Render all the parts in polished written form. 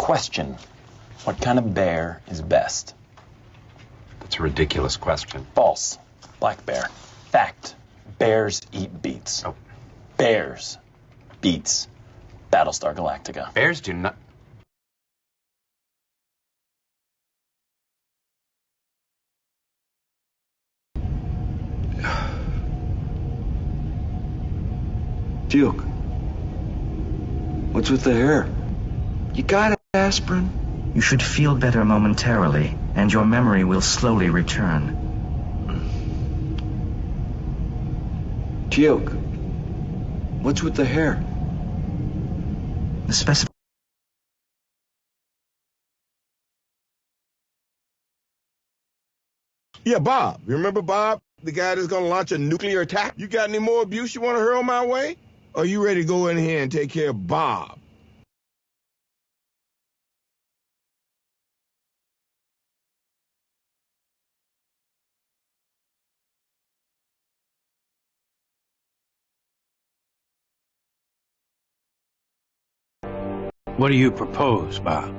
Question. What kind of bear is best? That's a ridiculous question. False. Black bear. Fact. Bears eat beets. Oh. Bears. Beets. Battlestar Galactica. Bears do not... Duke, what's with the hair? You got aspirin? You should feel better momentarily, and your memory will slowly return. Duke, what's with the hair? The specific... Yeah, Bob. You remember Bob? The guy that's gonna launch a nuclear attack? You got any more abuse you want to hurl my way? Or are you ready to go in here and take care of Bob? What do you propose, Bob?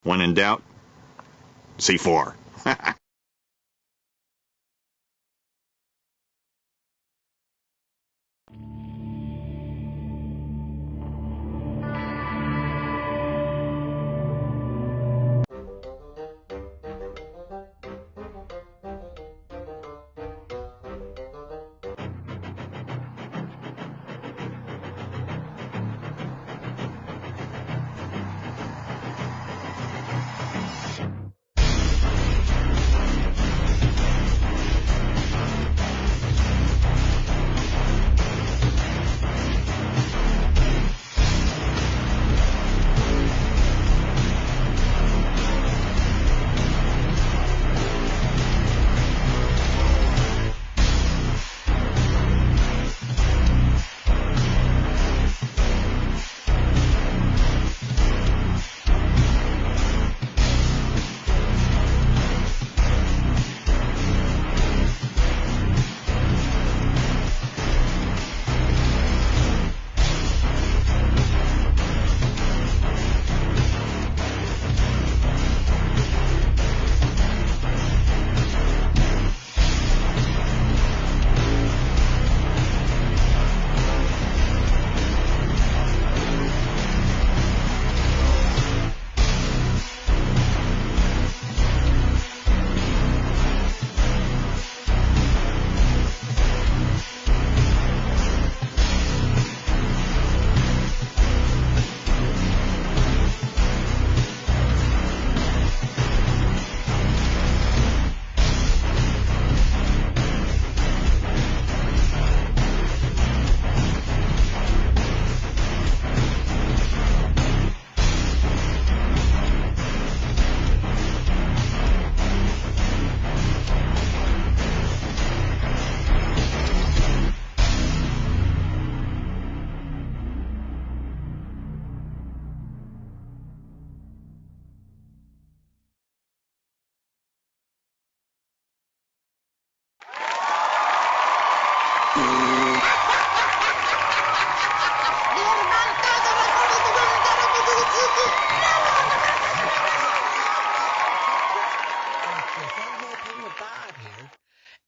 When in doubt, C4.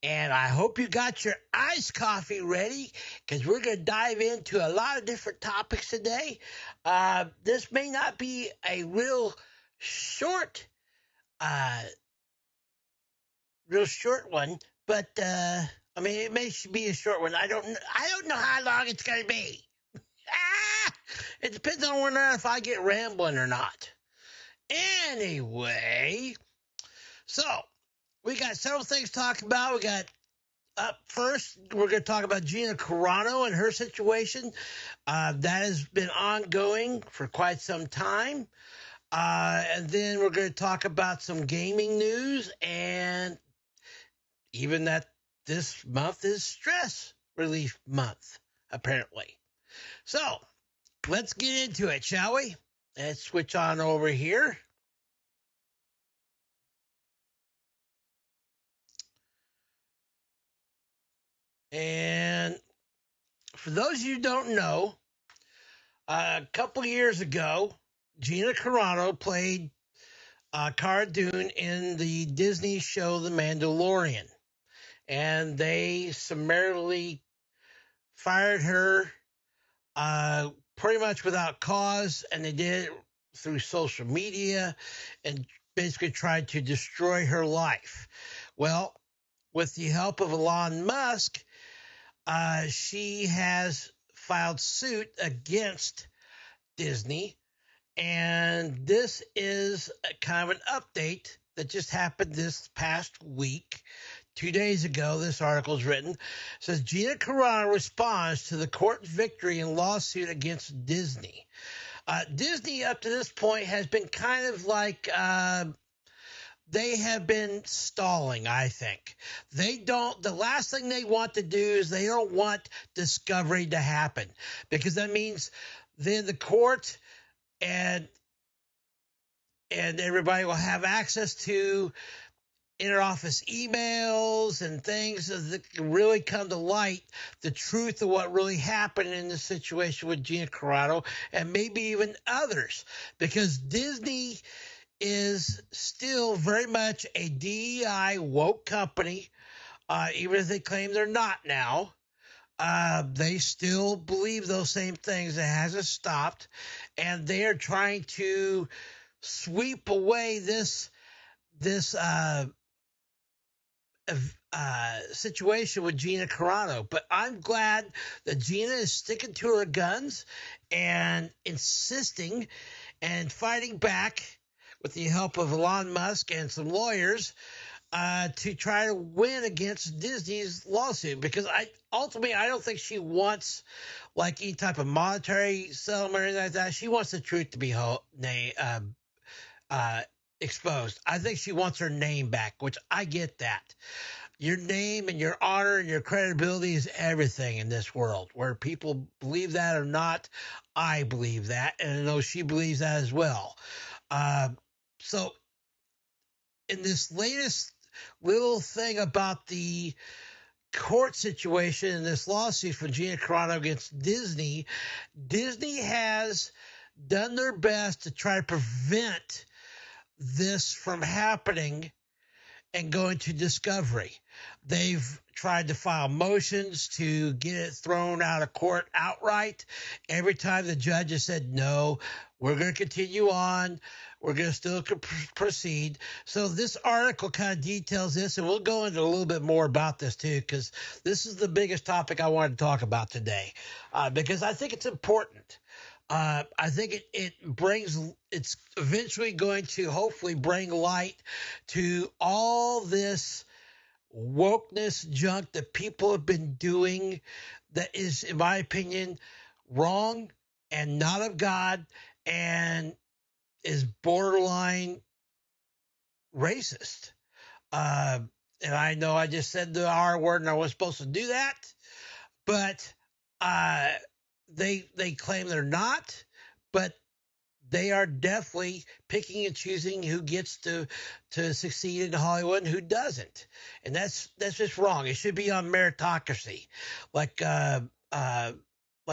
And I hope you got your iced coffee ready, because we're going to dive into a lot of different topics today. This may not be a real short one, but I mean, it may be a short one. I don't know how long it's going to be. It depends on whether or not if I get rambling or not. Anyway, so we got several things to talk about. We got up first, we're going to talk about Gina Carano and her situation. That has been ongoing for quite some time. And then we're going to talk about some gaming news, and even that this month is stress relief month, apparently. So let's get into it, shall we? Let's switch on over here. And for those of you who don't know, a couple years ago, Gina Carano played Cara Dune in the Disney show The Mandalorian. And they summarily fired her pretty much without cause, and they did it through social media and basically tried to destroy her life. Well, with the help of Elon Musk, she has filed suit against Disney, and this is kind of an update that just happened this past week. 2 days ago, this article is written. It says Gina Carano responds to the court victory in lawsuit against Disney. Disney, up to this point, has been kind of like they have been stalling, I think. The last thing they want to do is they don't want discovery to happen, because that means then the court and everybody will have access to interoffice emails and things that can really come to light the truth of what really happened in the situation with Gina Carano and maybe even others, because Disney is still very much a DEI woke company, even if they claim they're not now. They still believe those same things. It hasn't stopped, and they are trying to sweep away this situation with Gina Carano. But I'm glad that Gina is sticking to her guns and insisting and fighting back with the help of Elon Musk and some lawyers to try to win against Disney's lawsuit, because ultimately I don't think she wants like any type of monetary settlement or anything like that. She wants the truth to be exposed. I think she wants her name back, which I get that. Your name and your honor and your credibility is everything in this world. Where people believe that or not, I believe that, and I know she believes that as well. So in this latest little thing about the court situation in this lawsuit for Gina Carano against Disney, Disney has done their best to try to prevent this from happening and going to discovery. They've tried to file motions to get it thrown out of court outright. Every time the judge has said, no, we're going to continue on. We're going to still proceed. So this article kind of details this, and we'll go into a little bit more about this too, because this is the biggest topic I wanted to talk about today, because I think it's important. I think it's eventually going to hopefully bring light to all this wokeness junk that people have been doing that is, in my opinion, wrong and not of God and is borderline racist. And I know I just said the R word and I wasn't supposed to do that, but they claim they're not, but they are definitely picking and choosing who gets to succeed in Hollywood and who doesn't. And that's just wrong. It should be on meritocracy, like it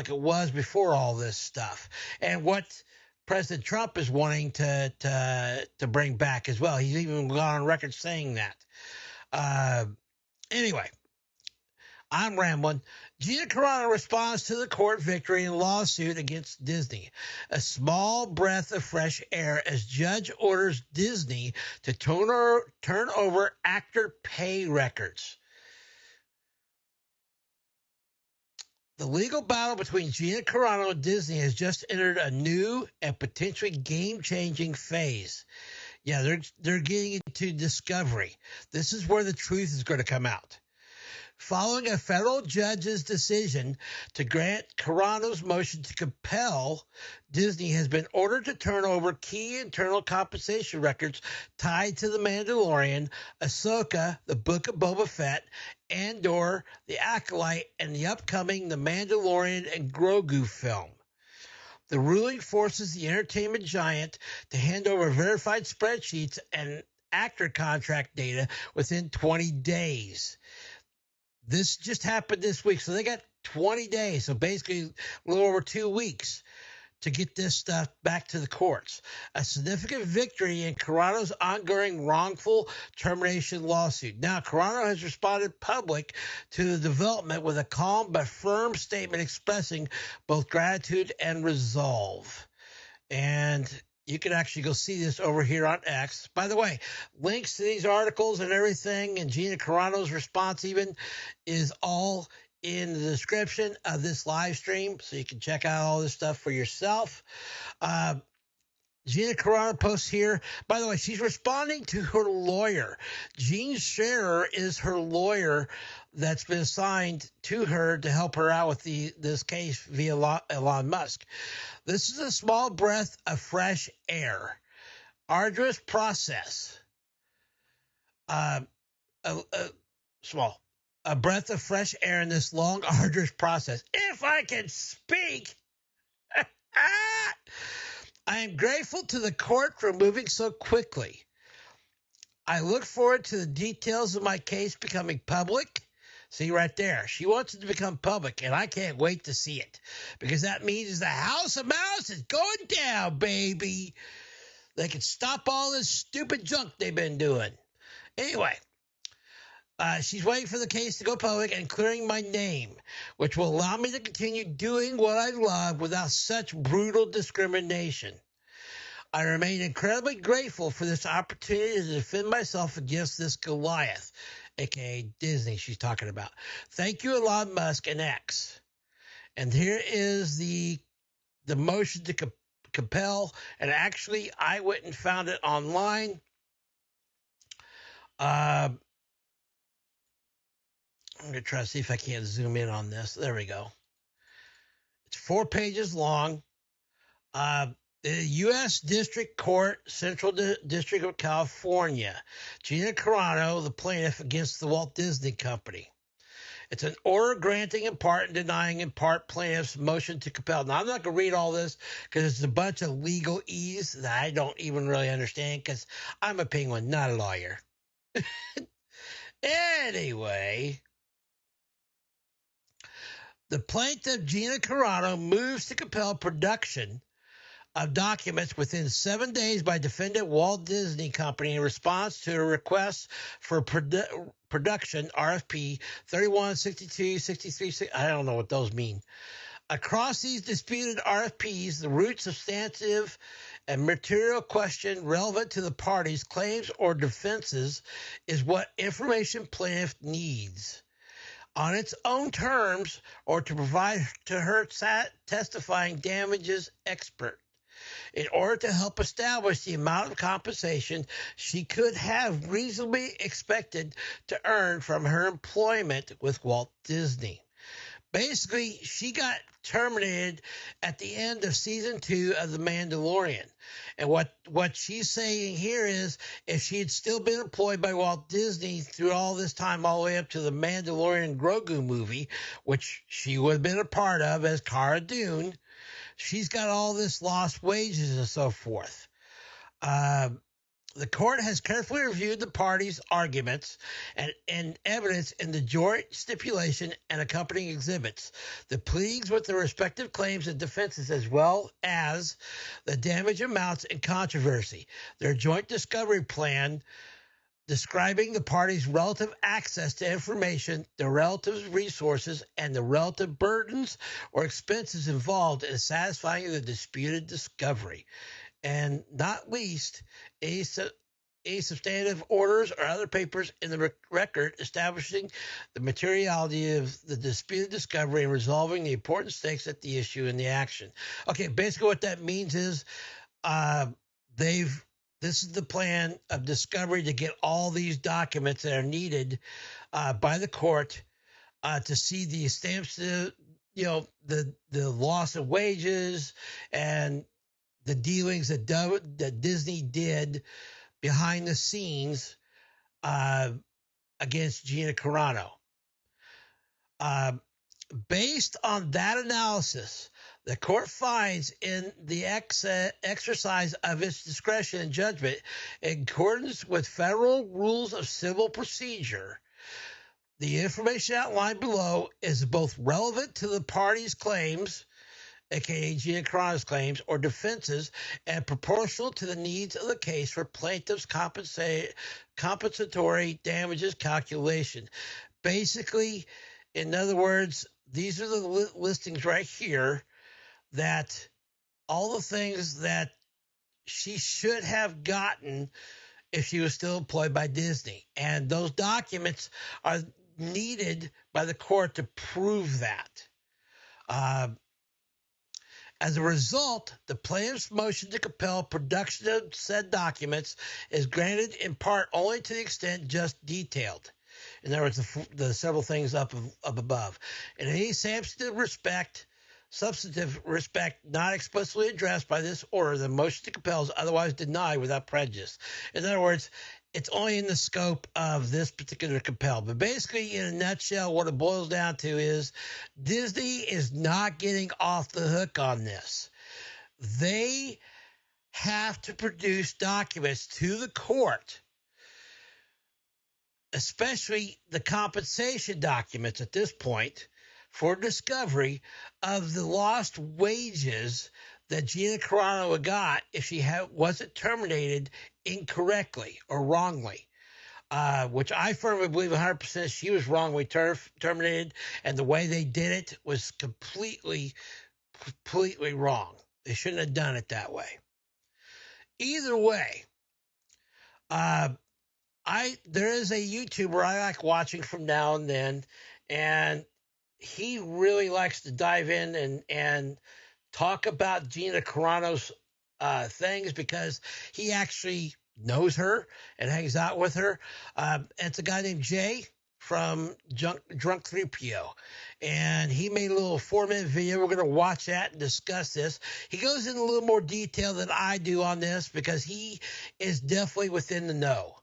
was before all this stuff. And what President Trump is wanting to bring back as well. He's even gone on record saying that. Anyway, I'm rambling. Gina Carano responds to the court victory in lawsuit against Disney. A small breath of fresh air as judge orders Disney to turn over actor pay records. The legal battle between Gina Carano and Disney has just entered a new and potentially game-changing phase. Yeah, they're getting into discovery. This is where the truth is going to come out. Following a federal judge's decision to grant Carano's motion to compel, Disney has been ordered to turn over key internal compensation records tied to The Mandalorian, Ahsoka, The Book of Boba Fett, Andor, The Acolyte, and the upcoming The Mandalorian and Grogu film. The ruling forces the entertainment giant to hand over verified spreadsheets and actor contract data within 20 days. This just happened this week, so they got 20 days, so basically a little over 2 weeks, to get this stuff back to the courts. A significant victory in Carano's ongoing wrongful termination lawsuit. Now, Carano has responded public to the development with a calm but firm statement expressing both gratitude and resolve. And you can actually go see this over here on X. By the way, links to these articles and everything, and Gina Carano's response even, is all in the description of this live stream, so you can check out all this stuff for yourself. Gina Carano posts here. By the way, she's responding to her lawyer. Gene Scherer is her lawyer that's been assigned to her to help her out with this case via Elon Musk. This is a small breath of fresh air. Arduous process. Small. A breath of fresh air in this long, arduous process. If I can speak. I am grateful to the court for moving so quickly. I look forward to the details of my case becoming public. See right there. She wants it to become public, and I can't wait to see it, because that means the House of Mouse is going down, baby. They can stop all this stupid junk they've been doing. Anyway. She's waiting for the case to go public and clearing my name, which will allow me to continue doing what I love without such brutal discrimination. I remain incredibly grateful for this opportunity to defend myself against this Goliath, a.k.a. Disney she's talking about. Thank you, Elon Musk and X. And here is the motion to compel, and actually I went and found it online. I'm going to try to see if I can't zoom in on this. There we go. It's 4 pages long. The U.S. District Court, Central District of California. Gina Carano, the plaintiff against the Walt Disney Company. It's an order granting in part and denying in part plaintiff's motion to compel. Now, I'm not going to read all this because it's a bunch of legalese that I don't even really understand, because I'm a penguin, not a lawyer. Anyway, the plaintiff, Gina Carano, moves to compel production of documents within 7 days by defendant Walt Disney Company in response to a request for production, RFP 31, 62, 63, I don't know what those mean. Across these disputed RFPs, the root substantive and material question relevant to the parties' claims or defenses is what information plaintiff needs on its own terms or to provide to her testifying damages expert in order to help establish the amount of compensation she could have reasonably expected to earn from her employment with Walt Disney. Basically, she got terminated at the end of season 2 of The Mandalorian. And what she's saying here is, if she had still been employed by Walt Disney through all this time, all the way up to the Mandalorian Grogu movie, which she would have been a part of as Cara Dune, she's got all this lost wages and so forth. The court has carefully reviewed the parties' arguments and evidence in the joint stipulation and accompanying exhibits, the pleadings with the respective claims and defenses, as well as the damage amounts in controversy, their joint discovery plan describing the parties' relative access to information, their relative resources, and the relative burdens or expenses involved in satisfying the disputed discovery. And not least, a substantive orders or other papers in the record establishing the materiality of the disputed discovery and resolving the important stakes at the issue in the action. Okay, basically what that means is this is the plan of discovery to get all these documents that are needed by the court to see the stamps, the loss of wages and the dealings that Disney did behind the scenes against Gina Carano. Based on that analysis, the court finds in the exercise of its discretion and judgment, in accordance with federal rules of civil procedure, The information outlined below is both relevant to the parties' claims, aka Gina Carano's claims, or defenses, and proportional to the needs of the case for plaintiff's compensatory damages calculation. Basically, in other words, these are the listings right here that all the things that she should have gotten if she was still employed by Disney. And those documents are needed by the court to prove that. As a result, the plaintiff's motion to compel production of said documents is granted in part only to the extent just detailed. In other words, the several things up above. In any substantive respect not explicitly addressed by this order, the motion to compel is otherwise denied without prejudice. In other words, it's only in the scope of this particular compel. But basically, in a nutshell, what it boils down to is Disney is not getting off the hook on this. They have to produce documents to the court, especially the compensation documents at this point, for discovery of the lost wages that Gina Carano got if she wasn't terminated incorrectly or wrongly, which I firmly believe 100% she was wrongly terminated, and the way they did it was completely wrong. They shouldn't have done it that way. Either way, there is a YouTuber I like watching from now and then, and he really likes to dive in and talk about Gina Carano's things because he actually knows her and hangs out with her. It's a guy named Jay from Drunk 3PO, and he made a little 4-minute video. We're going to watch that and discuss this. He goes in a little more detail than I do on this because he is definitely within the know.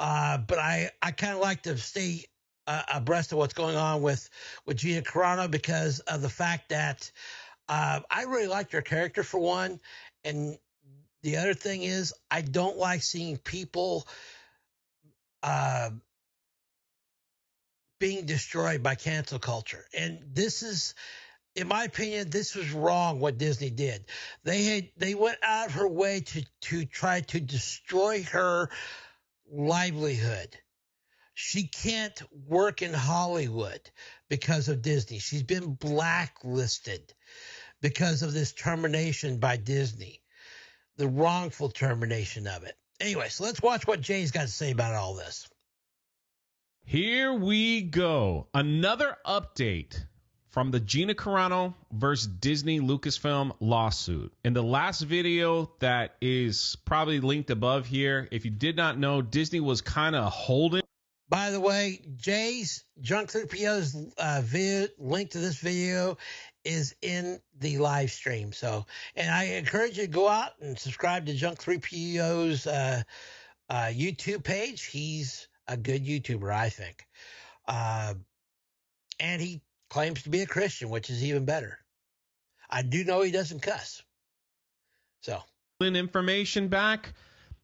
But I kind of like to stay abreast of what's going on with Gina Carano because of the fact that I really liked her character, for one, and the other thing is I don't like seeing people being destroyed by cancel culture. And this is, in my opinion, this was wrong what Disney did. They went out of her way to try to destroy her livelihood. She can't work in Hollywood because of Disney. She's been blacklisted because of this termination by Disney, the wrongful termination of it. Anyway, so let's watch what Jay's got to say about all this. Here we go. Another update from the Gina Carano versus Disney Lucasfilm lawsuit. In the last video that is probably linked above here, if you did not know, Disney was kind of holding. By the way, Jay's Drunk 3PO's video, link to this video is in the live stream. So, and I encourage you to go out and subscribe to Drunk 3PO's YouTube page. He's a good YouTuber, I think. And he claims to be a Christian, which is even better. I do know he doesn't cuss. So, information back.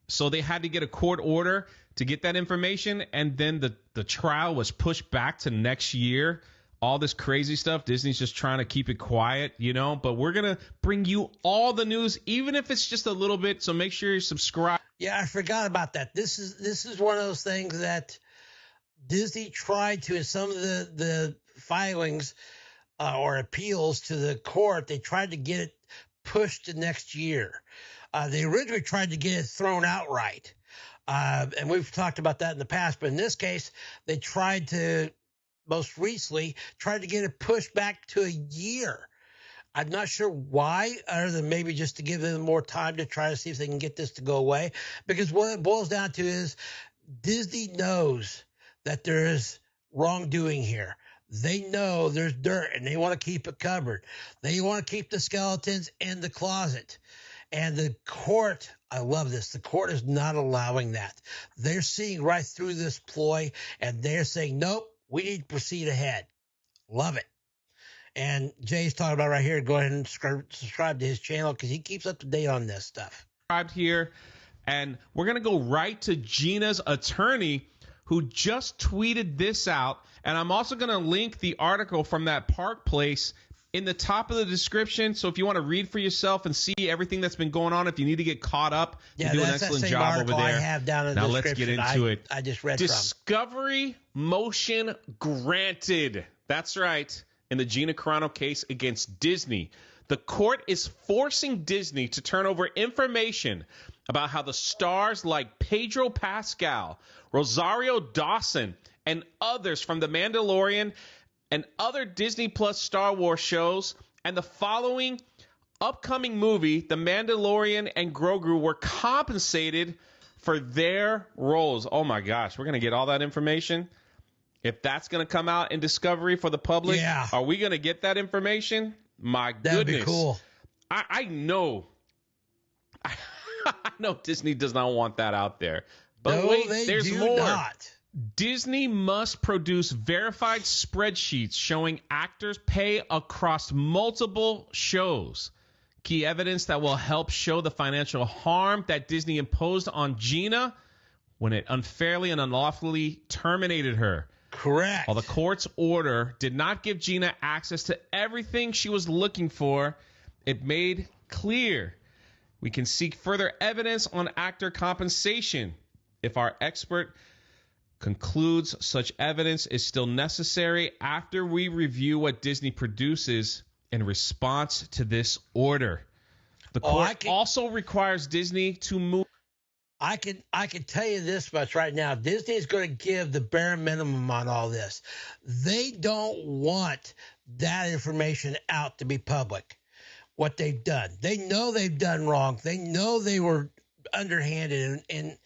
So they had to get a court order to get that information, and then the trial was pushed back to next year. All this crazy stuff. Disney's just trying to keep it quiet, you know, but we're going to bring you all the news, even if it's just a little bit. So make sure you subscribe. Yeah, I forgot about that. This is one of those things that Disney tried to, in some of the filings or appeals to the court, they tried to get it pushed to next year. They originally tried to get it thrown outright. And we've talked about that in the past, but in this case, they tried to, most recently, tried to get it pushed back to a year. I'm not sure why, other than maybe just to give them more time to try to see if they can get this to go away. Because what it boils down to is Disney knows that there is wrongdoing here. They know there's dirt, and they want to keep it covered. They want to keep the skeletons in the closet. And the court, I love this, the court is not allowing that. They're seeing right through this ploy, and they're saying, nope, we need to proceed ahead. Love it. And Jay's talking about right here, go ahead and subscribe to his channel because he keeps up to date on this stuff. Here, and we're going to go right to Gina's attorney, who just tweeted this out. And I'm also going to link the article from that park place in the top of the description. So if you want to read for yourself and see everything that's been going on, if you need to get caught up, you do an excellent job over there. I have down in the now let's get into it. I just read Discovery motion granted. That's right. In the Gina Carano case against Disney, the court is forcing Disney to turn over information about how the stars like Pedro Pascal, Rosario Dawson, and others from The Mandalorian and other Disney Plus Star Wars shows and the following upcoming movie, The Mandalorian and Grogu, were compensated for their roles. Oh my gosh, we're going to get all that information? If that's going to come out in Discovery for the public, are we going to get that information? My goodness. That'd be cool. I know. I know Disney does not want that out there. But no, wait, they there's do more. Not. Disney must produce verified spreadsheets showing actors' pay across multiple shows. Key evidence that will help show the financial harm that Disney imposed on Gina when it unfairly and unlawfully terminated her. Correct. While the court's order did not give Gina access to everything she was looking for, it made clear we can seek further evidence on actor compensation if our expert concludes such evidence is still necessary after we review what Disney produces in response to this order. The court also requires Disney to move. I can tell you this much right now. Disney is going to give the bare minimum on all this. They don't want that information out to be public, what they've done. They know they've done wrong. They know they were underhanded in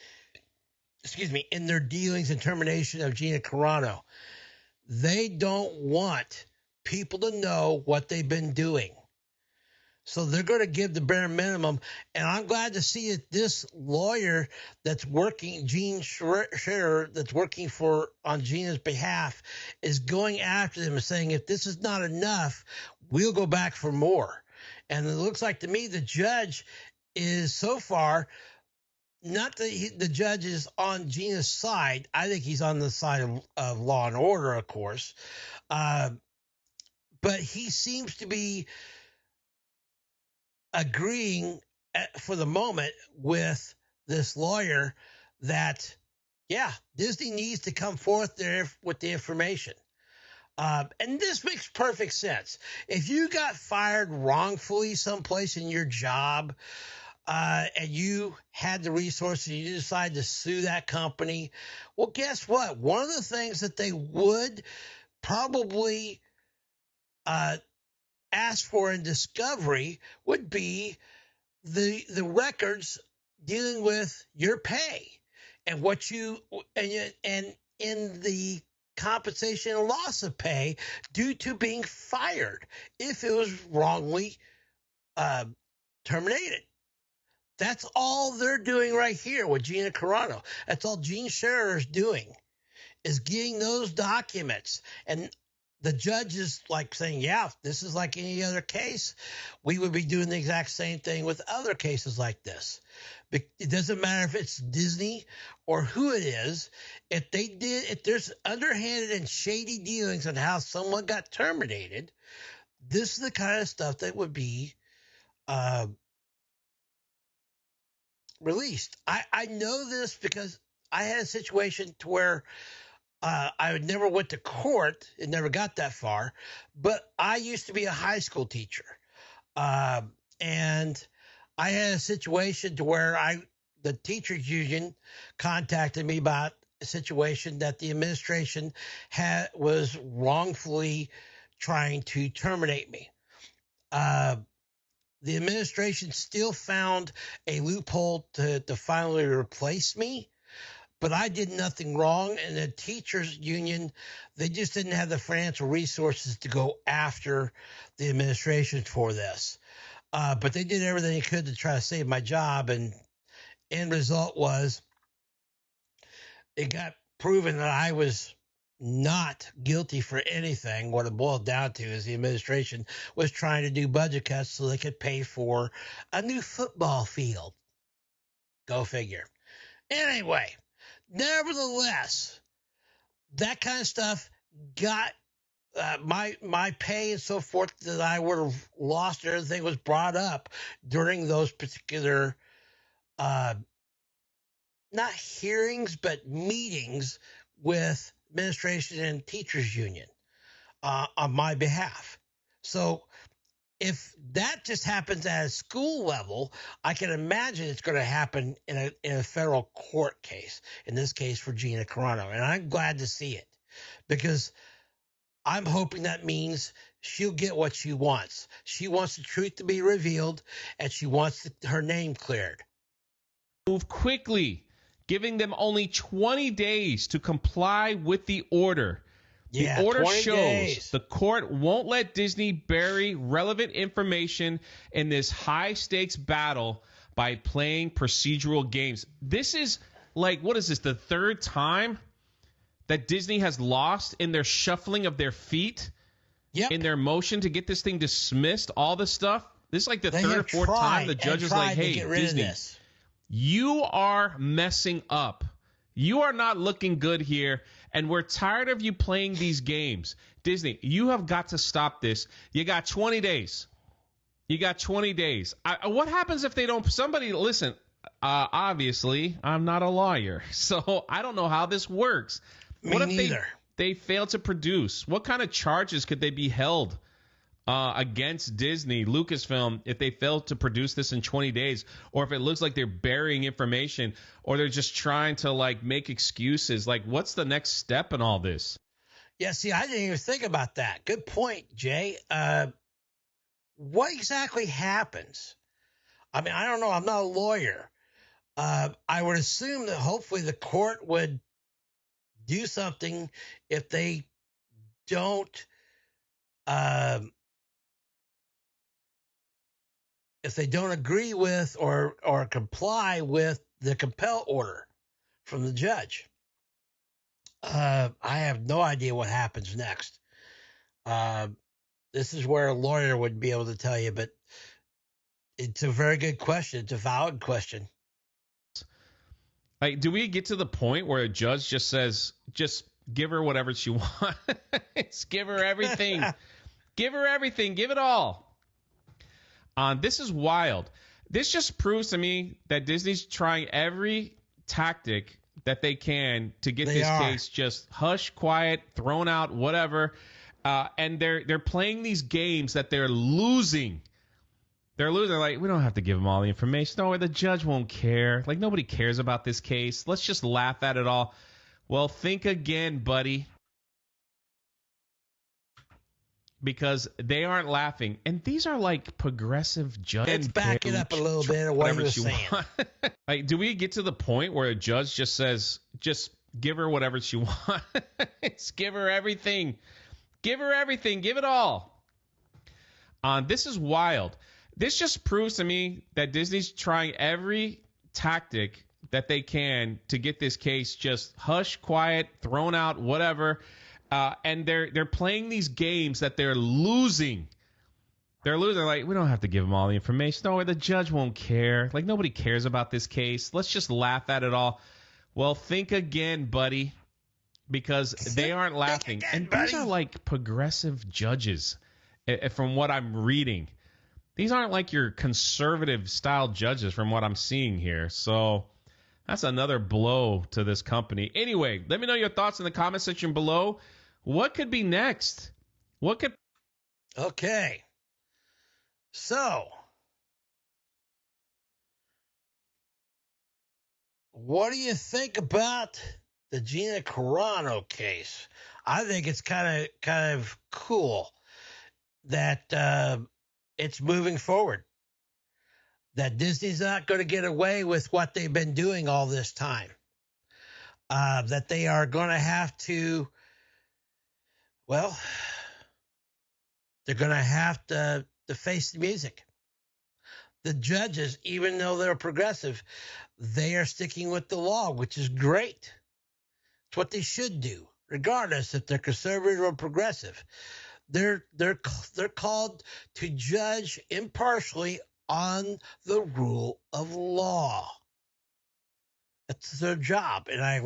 their dealings and termination of Gina Carano. They don't want people to know what they've been doing. So they're going to give the bare minimum. And I'm glad to see that this lawyer that's working, Gene Scherer, that's working on Gina's behalf, is going after them and saying, if this is not enough, we'll go back for more. And it looks like to me the judge is so far, not that the judge is on Gina's side. I think he's on the side of law and order, of course. But he seems to be agreeing for the moment with this lawyer that, Disney needs to come forth there with the information. And this makes perfect sense. If you got fired wrongfully someplace in your job, and you had the resources, you decide to sue that company, well, guess what? One of the things that they would probably ask for in discovery would be the records dealing with your pay and what you and in the compensation and loss of pay due to being fired if it was wrongly terminated. That's all they're doing right here with Gina Carano. That's all Gene Scherer is doing, is getting those documents. And the judge is like saying, this is like any other case. We would be doing the exact same thing with other cases like this. It doesn't matter if it's Disney or who it is. If there's underhanded and shady dealings on how someone got terminated, this is the kind of stuff that would be released. I know this because I had a situation to where I never went to court. It never got that far. But I used to be a high school teacher. And I had a situation to where the teachers union contacted me about a situation that the administration was wrongfully trying to terminate me. The administration still found a loophole to finally replace me, but I did nothing wrong. And the teachers union, they just didn't have the financial resources to go after the administration for this. But they did everything they could to try to save my job. And end result was it got proven that I was not guilty for anything. What it boiled down to is the administration was trying to do budget cuts so they could pay for a new football field. Go figure. Anyway, nevertheless, that kind of stuff got my pay and so forth that I would have lost. Everything was brought up during those particular not hearings but meetings with administration and teachers union on my behalf. So if that just happens at a school level, I can imagine it's going to happen in a federal court case, in this case for Gina Carano. And I'm glad to see it because I'm hoping that means she'll get what she wants. She wants the truth to be revealed, and she wants her name cleared. Move quickly, giving them only 20 days to comply with the order. Yeah, the order 20 shows days. The court won't let Disney bury relevant information in this high-stakes battle by playing procedural games. This is like, what is this, the third time that Disney has lost in their shuffling of their feet, in their motion to get this thing dismissed, all this stuff? This is like the third or fourth time the judge is like, hey, Disney, you are messing up. You are not looking good here, and we're tired of you playing these games. Disney, you have got to stop this. You got 20 days. You got 20 days. What happens if they don't? Somebody, listen, obviously, I'm not a lawyer, so I don't know how this works. Me neither. They fail to produce? What kind of charges could they be held against Disney, Lucasfilm, if they fail to produce this in 20 days, or if it looks like they're burying information, or they're just trying to like make excuses? Like, what's the next step in all this? Yeah, see, I didn't even think about that. Good point, Jay. What exactly happens? I mean, I don't know. I'm not a lawyer. I would assume that hopefully the court would do something if they don't agree with or comply with the compel order from the judge. I have no idea what happens next. This is where a lawyer would be able to tell you, but it's a very good question. It's a valid question. Like, do we get to the point where a judge just says, just give her whatever she wants? Give her everything. Give her everything. Give it all. This is wild. This just proves to me that Disney's trying every tactic that they can to get this case just hush, quiet, thrown out, whatever. And they're playing these games that they're losing. They're losing. Like, we don't have to give them all the information. No, the judge won't care. Like, nobody cares about this case. Let's just laugh at it all. Well, think again, buddy. Because they aren't laughing. And these are like progressive judges. Let's back it up a little bit of what you were saying. Like, do we get to the point where a judge just says, just give her whatever she wants? Give her everything. Give her everything. Give it all. This is wild. This just proves to me that Disney's trying every tactic that they can to get this case just hush, quiet, thrown out, whatever. And they're playing these games that they're losing. They're losing. Like, we don't have to give them all the information. No, the judge won't care. Like, nobody cares about this case. Let's just laugh at it all. Well, think again, buddy. Because they aren't laughing. And these are like progressive judges, from what I'm reading. These aren't like your conservative style judges from what I'm seeing here. So that's another blow to this company. Anyway, let me know your thoughts in the comment section below. What could be next? Okay. So, what do you think about the Gina Carano case? I think it's kind of cool that it's moving forward. That Disney's not going to get away with what they've been doing all this time. That they are going to have to, well, they're going to have to face the music. The judges, even though they're progressive, they are sticking with the law, which is great. It's what they should do, regardless if they're conservative or progressive. They're called to judge impartially on the rule of law. their job, and I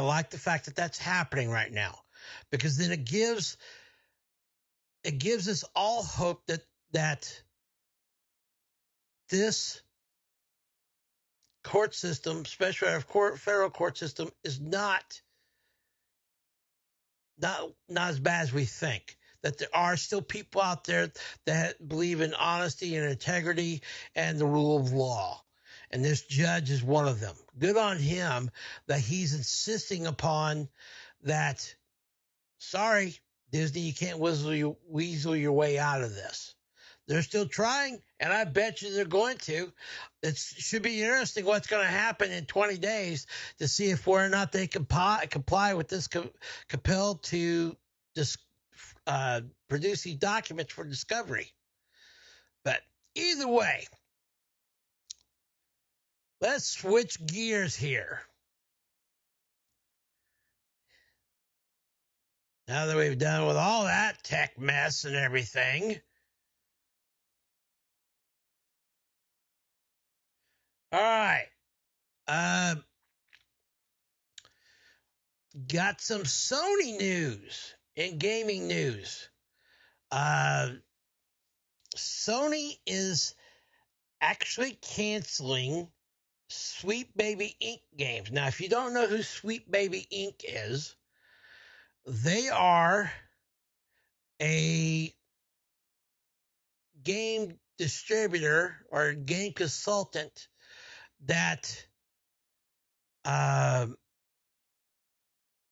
like the fact that that's happening right now, because then it gives us all hope that this court system, especially our federal court system, is not as bad as we think. That there are still people out there that believe in honesty and integrity and the rule of law. And this judge is one of them. Good on him that he's insisting upon that. Sorry, Disney, you can't weasel your way out of this. They're still trying, and I bet you they're going to. It should be interesting what's going to happen in 20 days to see if whether or not they comply with this compel to produce these documents for discovery. But either way, let's switch gears here. Now that we've done with all that tech mess and everything, all right, got some Sony news and gaming news. Sony is actually canceling Sweet Baby Inc. games. Now, if you don't know who Sweet Baby Inc. is, they are a game distributor or game consultant that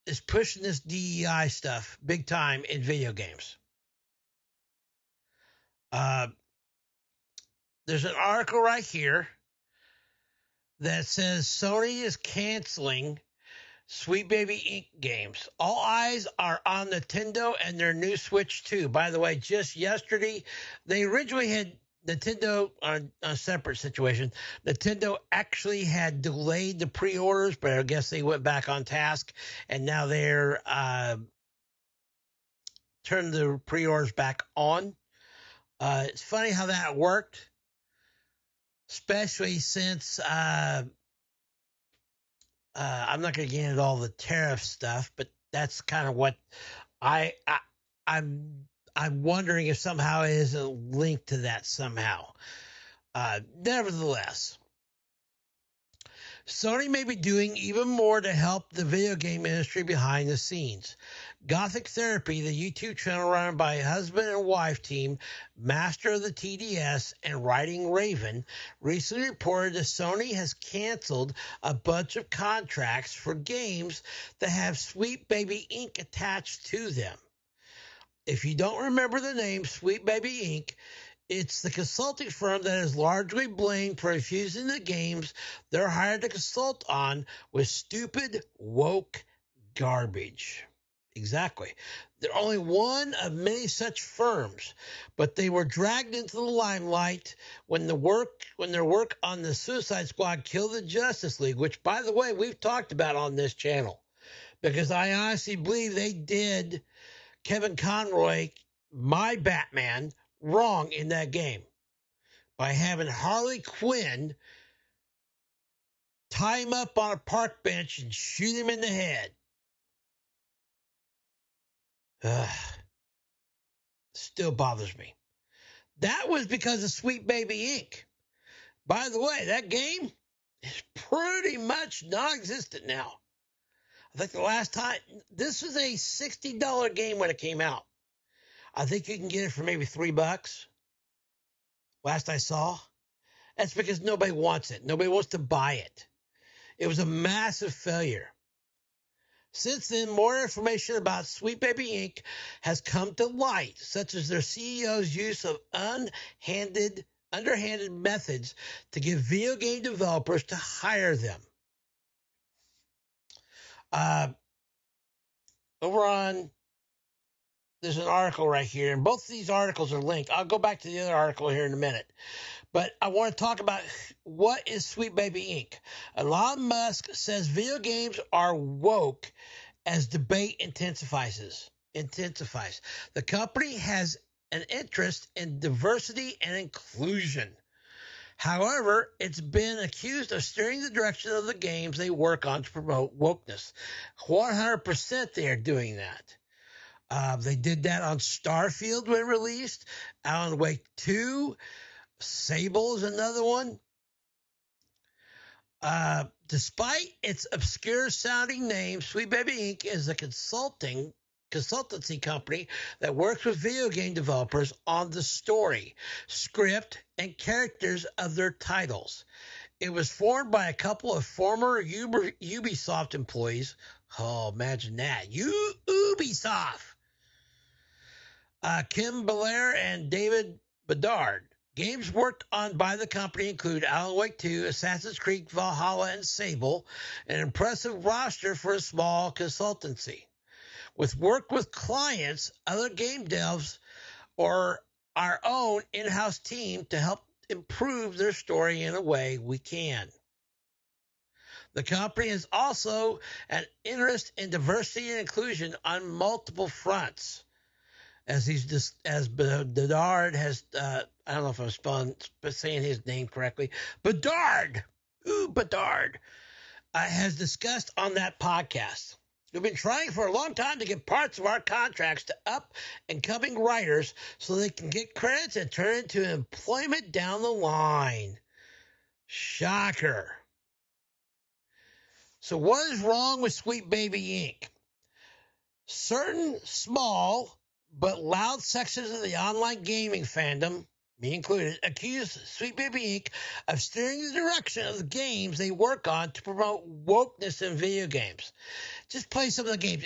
is pushing this DEI stuff big time in video games. There's an article right here that says Sony is canceling Sweet Baby Inc. games. All eyes are on Nintendo and their new Switch 2. By the way, just yesterday, they originally had Nintendo on a separate situation. Nintendo actually had delayed the pre-orders, but I guess they went back on task, and now they're turned the pre-orders back on. It's funny how that worked, especially since I'm not going to get into all the tariff stuff, but that's kind of what I'm wondering if somehow it is a link to that somehow. Nevertheless, Sony may be doing even more to help the video game industry behind the scenes. Gothic Therapy, the YouTube channel run by husband and wife team, Master of the TDS and Writing Raven, recently reported that Sony has canceled a bunch of contracts for games that have Sweet Baby Inc. attached to them. If you don't remember the name Sweet Baby Inc., it's the consulting firm that is largely blamed for infusing the games they're hired to consult on with stupid, woke garbage. Exactly. They're only one of many such firms, but they were dragged into the limelight when their work on the Suicide Squad killed the Justice League, which, by the way, we've talked about on this channel, because I honestly believe they did Kevin Conroy, my Batman, wrong in that game by having Harley Quinn tie him up on a park bench and shoot him in the head. Still bothers me. That was because of Sweet Baby Inc. By the way, that game is pretty much non-existent now. I think the last time, this was a $60 game when it came out. I think you can get it for maybe $3. Last I saw. That's because nobody wants it. Nobody wants to buy it. It was a massive failure. Since then, more information about Sweet Baby Inc. has come to light, such as their CEO's use of underhanded methods to get video game developers to hire them. There's an article right here, and both of these articles are linked. I'll go back to the other article here in a minute. But I want to talk about what is Sweet Baby Inc. Elon Musk says video games are woke as debate intensifies. The company has an interest in diversity and inclusion. However, it's been accused of steering the direction of the games they work on to promote wokeness. 100% they are doing that. They did that on Starfield when released. Alan Wake 2. Sable is another one. Despite its obscure-sounding name, Sweet Baby Inc. is a consultancy company that works with video game developers on the story, script, and characters of their titles. It was formed by a couple of former Ubisoft employees. Oh, imagine that. Ubisoft. Kim Belair and David Bedard. Games worked on by the company include Alan Wake 2, Assassin's Creed Valhalla, and Sable, an impressive roster for a small consultancy. With work with clients, other game devs, or our own in-house team to help improve their story in a way we can. The company has also an interest in diversity and inclusion on multiple fronts. As Bedard has, I don't know if I'm saying his name correctly, Bedard has discussed on that podcast. We've been trying for a long time to get parts of our contracts to up-and-coming writers so they can get credits and turn into employment down the line. Shocker. So what is wrong with Sweet Baby Inc.? Certain small but loud sections of the online gaming fandom, me included, accuse Sweet Baby Inc. of steering the direction of the games they work on to promote wokeness in video games. Just play some of the games.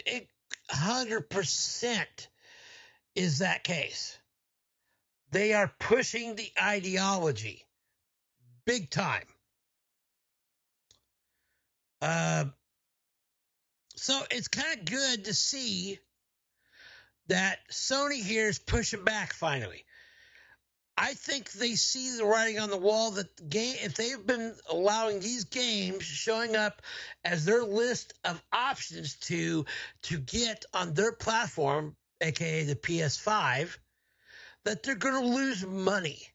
100% is that case. They are pushing the ideology big time. So it's kind of good to see that Sony here is pushing back finally. I think they see the writing on the wall that if they've been allowing these games showing up as their list of options to get on their platform, aka the PS5, that they're going to lose money.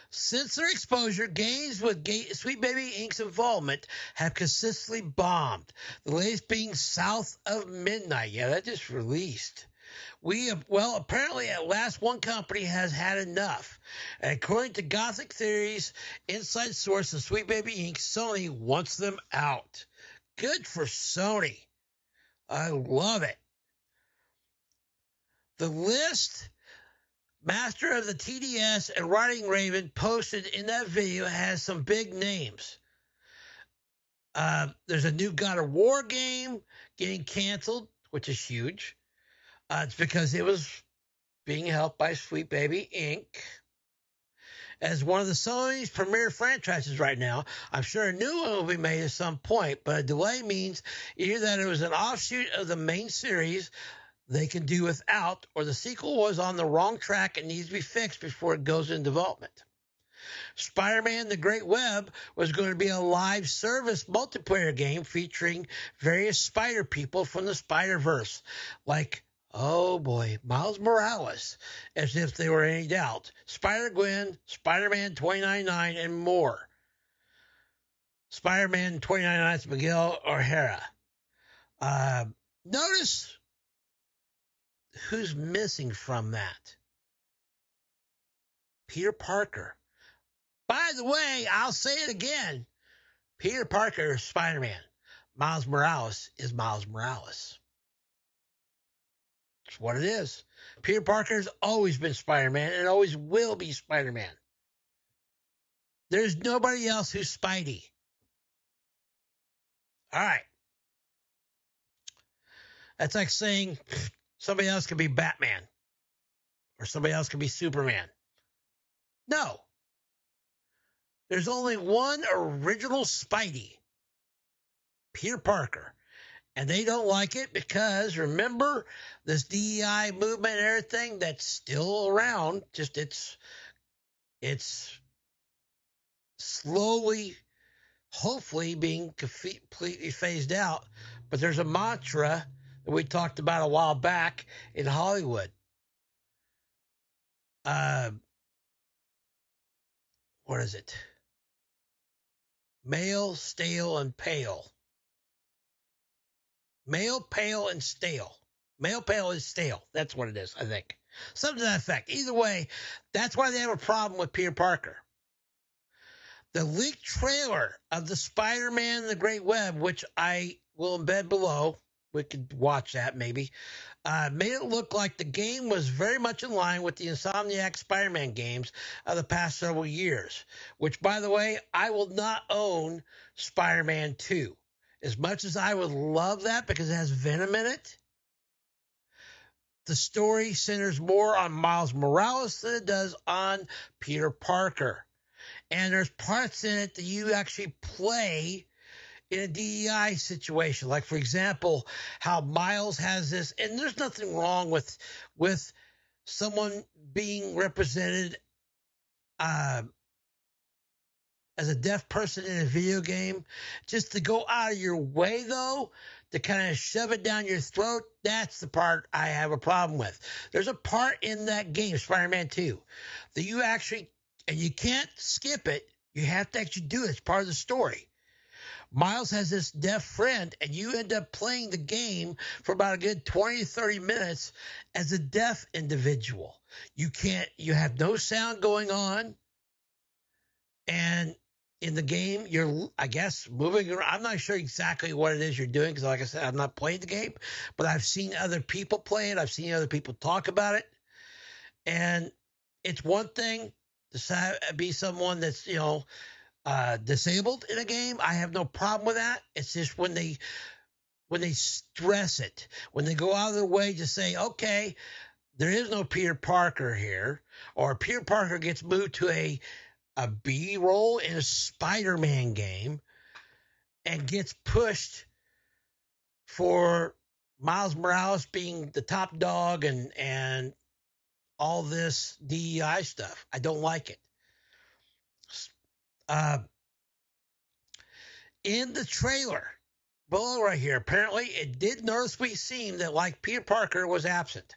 Since their exposure, games with Sweet Baby Inc.'s involvement have consistently bombed. The latest being South of Midnight. Yeah, that just released. Apparently at last one company has had enough. And according to Gothic Theory's inside source of Sweet Baby Inc., Sony wants them out. Good for Sony. I love it. The list Master of the TDS and Writing Raven posted in that video has some big names. There's a new God of War game getting canceled, which is huge. It's because it was being helped by Sweet Baby Inc. As one of the Sony's premier franchises right now, I'm sure a new one will be made at some point, but a delay means either that it was an offshoot of the main series they can do without, or the sequel was on the wrong track and needs to be fixed before it goes into development. Spider-Man The Great Web was going to be a live service multiplayer game featuring various spider people from the Spider-Verse, like, oh boy, Miles Morales, as if there were any doubt, Spider-Gwen, Spider-Man 2099, and more. Spider-Man 2099's Miguel O'Hara. Notice who's missing from that? Peter Parker. By the way, I'll say it again. Peter Parker is Spider-Man. Miles Morales is Miles Morales. That's what it is. Peter Parker's always been Spider-Man and always will be Spider-Man. There's nobody else who's Spidey. All right. That's like saying somebody else could be Batman or somebody else could be Superman. No. There's only one original Spidey, Peter Parker. And they don't like it because, remember, this DEI movement and everything that's still around, just it's slowly, hopefully being completely phased out. But there's a mantra that we talked about a while back in Hollywood. what is it? Male, stale, and pale. Male, pale, and stale. Male, pale, and stale. That's what it is, I think. Something to that effect. Either way, that's why they have a problem with Peter Parker. The leaked trailer of the Spider-Man and the Great Web, which I will embed below, we could watch that maybe, made it look like the game was very much in line with the Insomniac Spider-Man games of the past several years, which, by the way, I will not own Spider-Man 2. As much as I would love that because it has Venom in it, the story centers more on Miles Morales than it does on Peter Parker. And there's parts in it that you actually play in a DEI situation. Like, for example, how Miles has this, and there's nothing wrong with someone being represented as a deaf person in a video game. Just to go out of your way, though, to kind of shove it down your throat, that's the part I have a problem with. There's a part in that game, Spider-Man 2, that you actually, and you can't skip it, you have to actually do it. It's part of the story. Miles has this deaf friend, and you end up playing the game for about a good 20 to 30 minutes as a deaf individual. You have no sound going on, and in the game, you're, I guess, moving around. I'm not sure exactly what it is you're doing because, like I said, I've not played the game, but I've seen other people play it. I've seen other people talk about it. And it's one thing to be someone that's, disabled in a game. I have no problem with that. It's just when they stress it, when they go out of their way to say, okay, there is no Peter Parker here, or Peter Parker gets moved to a B role in a Spider-Man game and gets pushed for Miles Morales being the top dog and all this DEI stuff. I don't like it. In the trailer below right here, apparently it did noticeably seem that like Peter Parker was absent.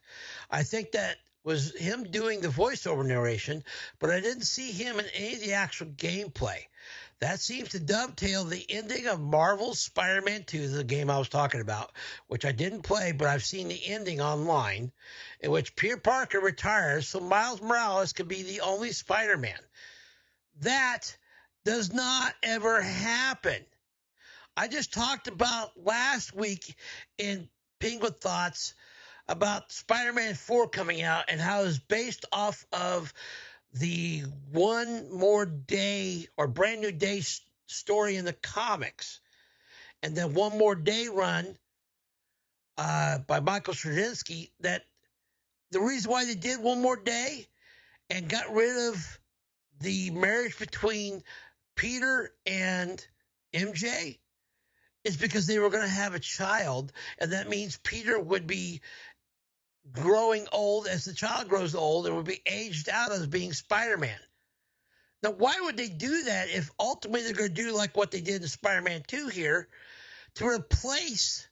I think that was him doing the voiceover narration, but I didn't see him in any of the actual gameplay. That seems to dovetail the ending of Marvel's Spider-Man 2, the game I was talking about, which I didn't play, but I've seen the ending online, in which Peter Parker retires so Miles Morales could be the only Spider-Man. That does not ever happen. I just talked about last week in Penguin Thoughts about Spider-Man 4 coming out and how it's based off of the One More Day or Brand New Day story in the comics. And then One More Day run by Michael Straczynski, that the reason why they did One More Day and got rid of the marriage between Peter and MJ is because they were going to have a child, and that means Peter would be growing old as the child grows old and would be aged out as being Spider-Man. Now, why would they do that if ultimately they're going to do like what they did in Spider-Man 2 here to replace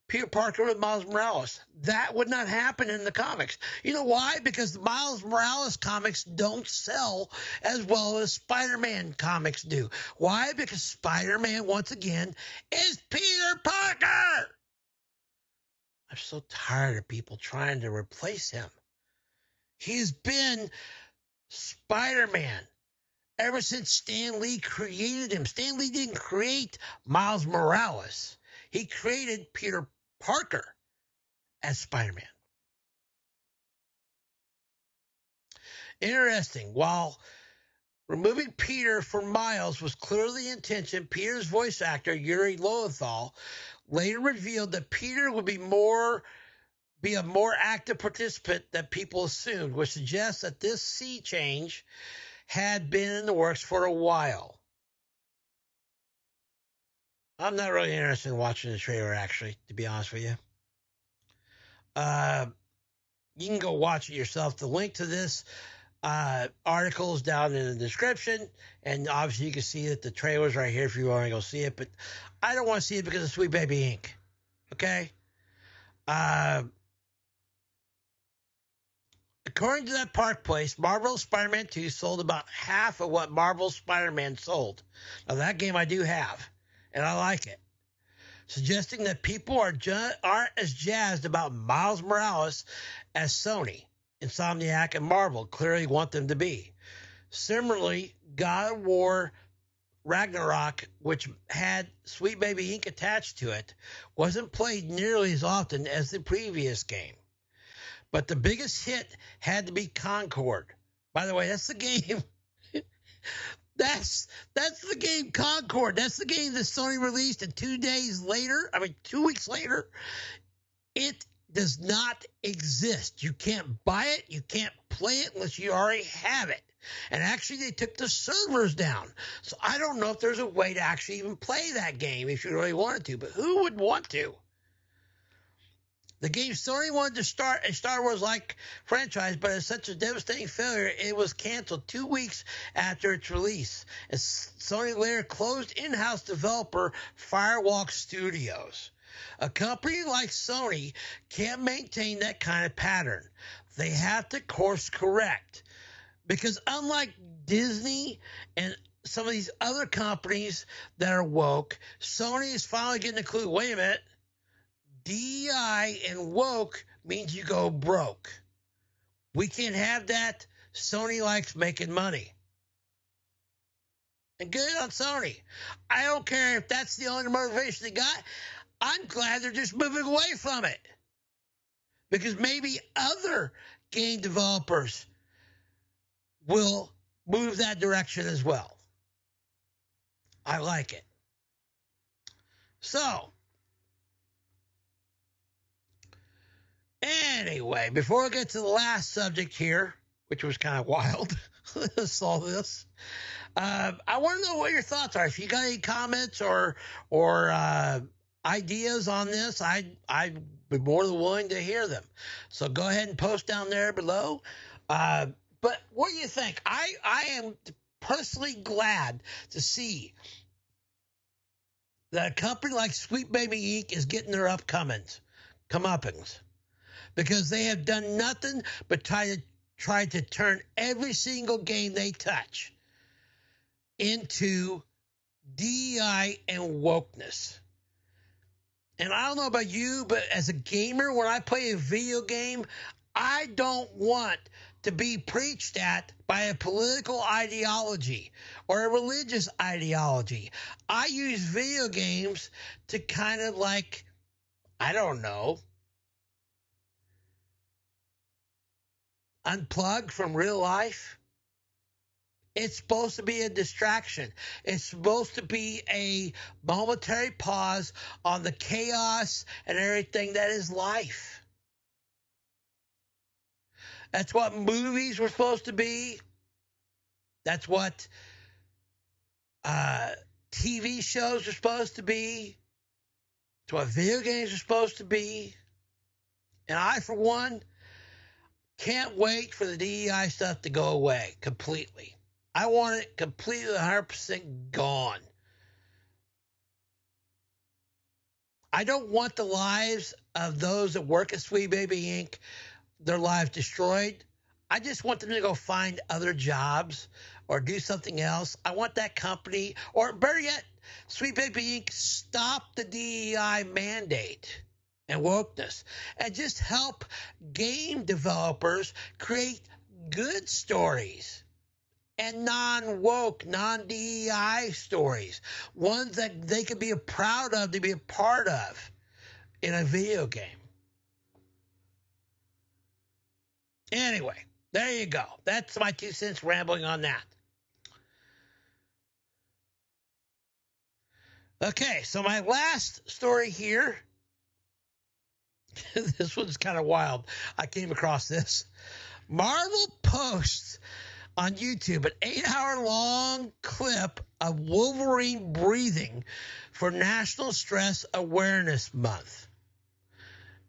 Peter Parker with Miles Morales? That would not happen in the comics. You know why? Because the Miles Morales comics don't sell as well as Spider-Man comics do. Why? Because Spider-Man, once again, is Peter Parker. I'm so tired of people trying to replace him. He's been Spider-Man ever since Stan Lee created him. Stan Lee didn't create Miles Morales. He created Peter Parker as Spider-Man. Interesting. While removing Peter from Miles was clearly the intention, Peter's voice actor, Yuri Lowenthal, later revealed that Peter would be a more active participant than people assumed, which suggests that this sea change had been in the works for a while. I'm not really interested in watching the trailer, actually, to be honest with you. You can go watch it yourself. The link to this article is down in the description, and obviously you can see that the trailer's right here if you want to go see it, but I don't want to see it because of Sweet Baby Inc. Okay? According to that Park Place, Marvel's Spider-Man 2 sold about half of what Marvel's Spider-Man sold. Now, that game I do have, and I like it. Suggesting that people aren't as jazzed about Miles Morales as Sony, Insomniac, and Marvel clearly want them to be. Similarly, God of War Ragnarok, which had Sweet Baby Inc. attached to it, wasn't played nearly as often as the previous game. But the biggest hit had to be Concord. By the way, that's the game. That's the game Concord. That's the game that Sony released, and 2 weeks later, it does not exist. You can't buy it. You can't play it unless you already have it. And actually, they took the servers down. So I don't know if there's a way to actually even play that game if you really wanted to. But who would want to? The game Sony wanted to start a Star Wars-like franchise, but it's such a devastating failure, it was canceled 2 weeks after its release. And Sony later closed in-house developer Firewalk Studios. A company like Sony can't maintain that kind of pattern. They have to course correct. Because unlike Disney and some of these other companies that are woke, Sony is finally getting a clue. Wait a minute. DEI and woke means you go broke. We can't have that. Sony likes making money. And good on Sony. I don't care if that's the only motivation they got. I'm glad they're just moving away from it. Because maybe other game developers will move that direction as well. I like it. So, anyway, before I get to the last subject here, which was kind of wild, saw this. I want to know what your thoughts are. If you got any comments or ideas on this, I'd be more than willing to hear them. So go ahead and post down there below. But what do you think? I am personally glad to see that a company like Sweet Baby Inc. is getting their comeuppance. Because they have done nothing but try to turn every single game they touch into DEI and wokeness. And I don't know about you, but as a gamer, when I play a video game, I don't want to be preached at by a political ideology or a religious ideology. I use video games to kind of like, I don't know, unplug from real life. It's supposed to be a distraction. It's supposed to be a momentary pause on the chaos and everything that is life. That's what movies were supposed to be. That's what TV shows are supposed to be. It's what video games are supposed to be. And I, for one, can't wait for the DEI stuff to go away completely. I want it completely 100% gone. I don't want the lives of those that work at Sweet Baby Inc., their lives destroyed. I just want them to go find other jobs or do something else. I want that company, or better yet, Sweet Baby Inc., stop the DEI mandate and wokeness and just help game developers create good stories and non-woke, non-DEI stories, ones that they could be proud of to be a part of in a video game. Anyway, there you go. That's my 2 cents rambling on that. Okay, so my last story here, this one's kind of wild. I came across this. Marvel posts on YouTube an 8-hour-long clip of Wolverine breathing for National Stress Awareness Month.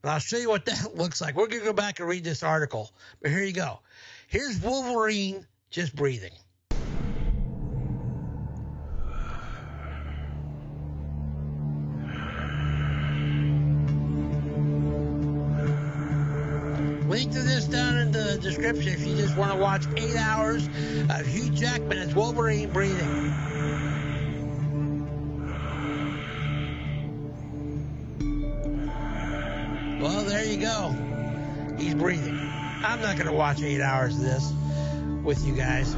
And I'll show you what that looks like. We're going to go back and read this article. But here you go. Here's Wolverine just breathing. link to this down in the description if you just want to watch 8 hours of Hugh Jackman as Wolverine breathing. Well, there you go. He's breathing. I'm not going to watch 8 hours of this with you guys.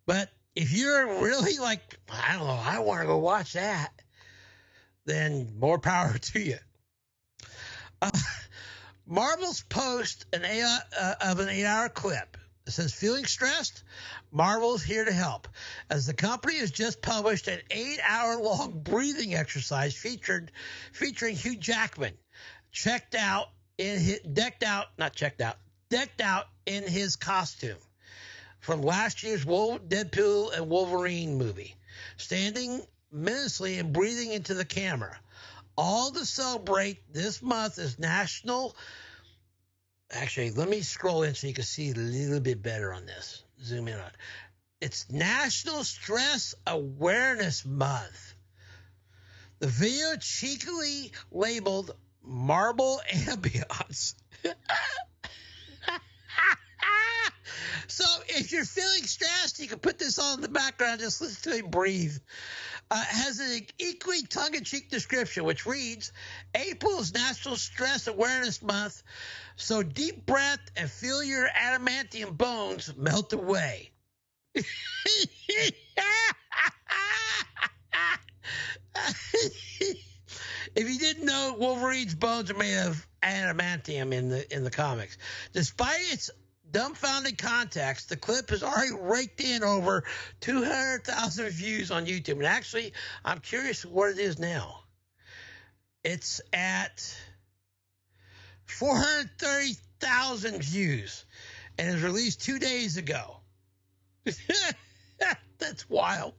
But if you're really like, I don't know, I want to go watch that, then more power to you. Marvel's post of an 8-hour clip. It says, feeling stressed? Marvel's here to help, as the company has just published an 8-hour-long breathing exercise featuring Hugh Jackman, decked out in his costume from last year's Deadpool and Wolverine movie, standing menacingly and breathing into the camera. All to celebrate this month is National... Actually, let me scroll in so you can see a little bit better on this. Zoom in on it. It's National Stress Awareness Month. The video cheekily labeled Marble Ambiance. So if you're feeling stressed, you can put this on in the background, just listen to me breathe. Has an equally tongue-in-cheek description, which reads, April's National Stress Awareness Month, so deep breath and feel your adamantium bones melt away. If you didn't know, Wolverine's bones are made of adamantium in the comics. Despite its dumbfounding context, the clip has already raked in over 200,000 views on YouTube. And actually, I'm curious what it is now. It's at 430,000 views and it was released 2 days ago. That's wild.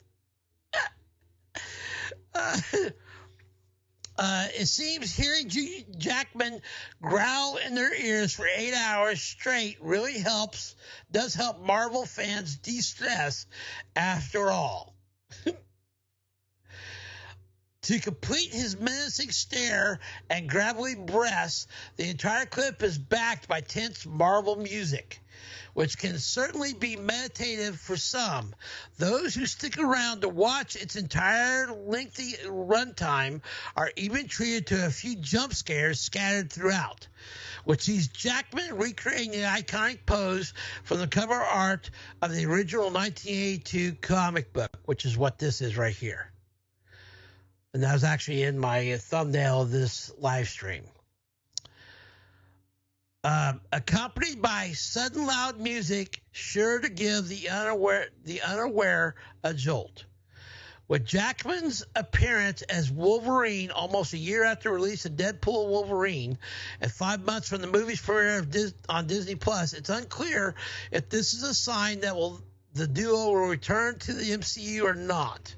It seems hearing Jackman growl in their ears for 8 hours straight really does help Marvel fans de-stress after all. To complete his menacing stare and gravelly breaths, the entire clip is backed by tense Marvel music, which can certainly be meditative for some. Those who stick around to watch its entire lengthy runtime are even treated to a few jump scares scattered throughout, which sees Jackman recreating the iconic pose from the cover art of the original 1982 comic book, which is what this is right here. And that was actually in my thumbnail of this live stream. Accompanied by sudden loud music, sure to give the unaware a jolt. With Jackman's appearance as Wolverine almost a year after release of Deadpool and Wolverine, and 5 months from the movie's premiere on Disney Plus, it's unclear if this is a sign that the duo will return to the MCU or not.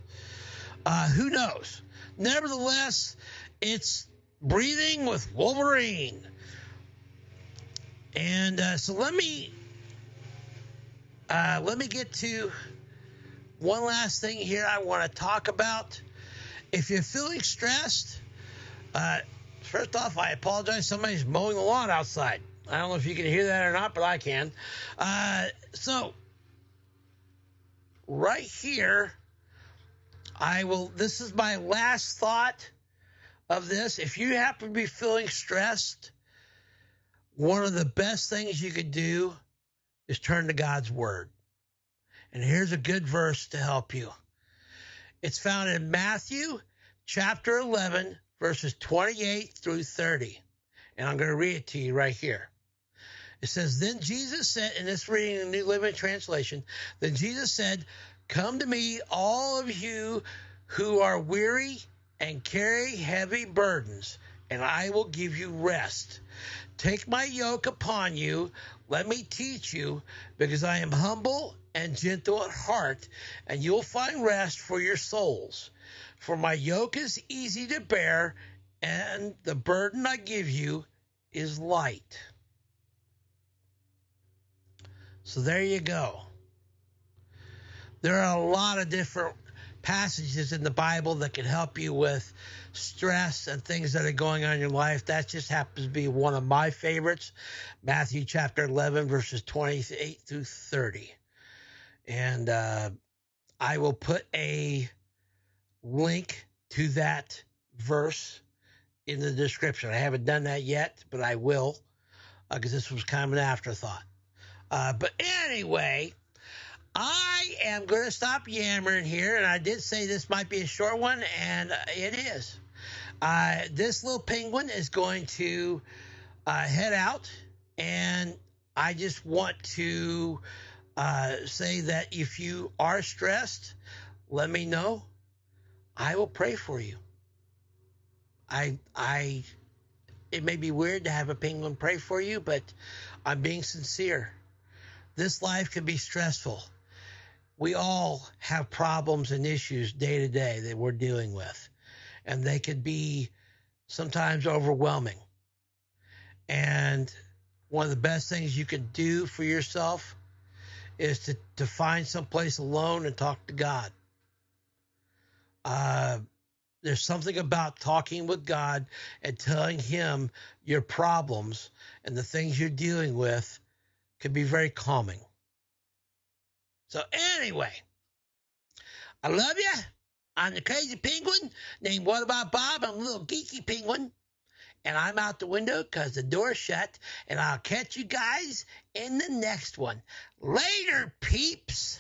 Who knows? Nevertheless, it's breathing with Wolverine. And so let me get to one last thing here I want to talk about. If you're feeling stressed, first off, I apologize. Somebody's mowing the lawn outside. I don't know if you can hear that or not, but I can. So right here, this is my last thought of this. If you happen to be feeling stressed, one of the best things you could do is turn to God's Word. And here's a good verse to help you. It's found in Matthew chapter 11, verses 28 through 30. And I'm going to read it to you right here. It says, Then Jesus said, and this reading in the New Living Translation, then Jesus said, Come to me, all of you who are weary and carry heavy burdens, and I will give you rest. Take my yoke upon you. Let me teach you, because I am humble and gentle at heart, and you'll find rest for your souls. For my yoke is easy to bear, and the burden I give you is light. So there you go. There are a lot of different passages in the Bible that can help you with stress and things that are going on in your life. That just happens to be one of my favorites, Matthew chapter 11, verses 28 through 30. And I will put a link to that verse in the description. I haven't done that yet, but I will, because this was kind of an afterthought. But anyway, I am going to stop yammering here, and I did say this might be a short one, and it is. This little penguin is going to head out, and I just want to say that if you are stressed, let me know. I will pray for you. It may be weird to have a penguin pray for you, but I'm being sincere. This life can be stressful. We all have problems and issues day to day that we're dealing with, and they could be sometimes overwhelming. And one of the best things you can do for yourself is to find someplace alone and talk to God. There's something about talking with God and telling him your problems and the things you're dealing with can be very calming. So anyway, I love you. I'm the crazy penguin named Whataboutbob. I'm a little geeky penguin. And I'm out the window because the door's shut. And I'll catch you guys in the next one. Later, peeps.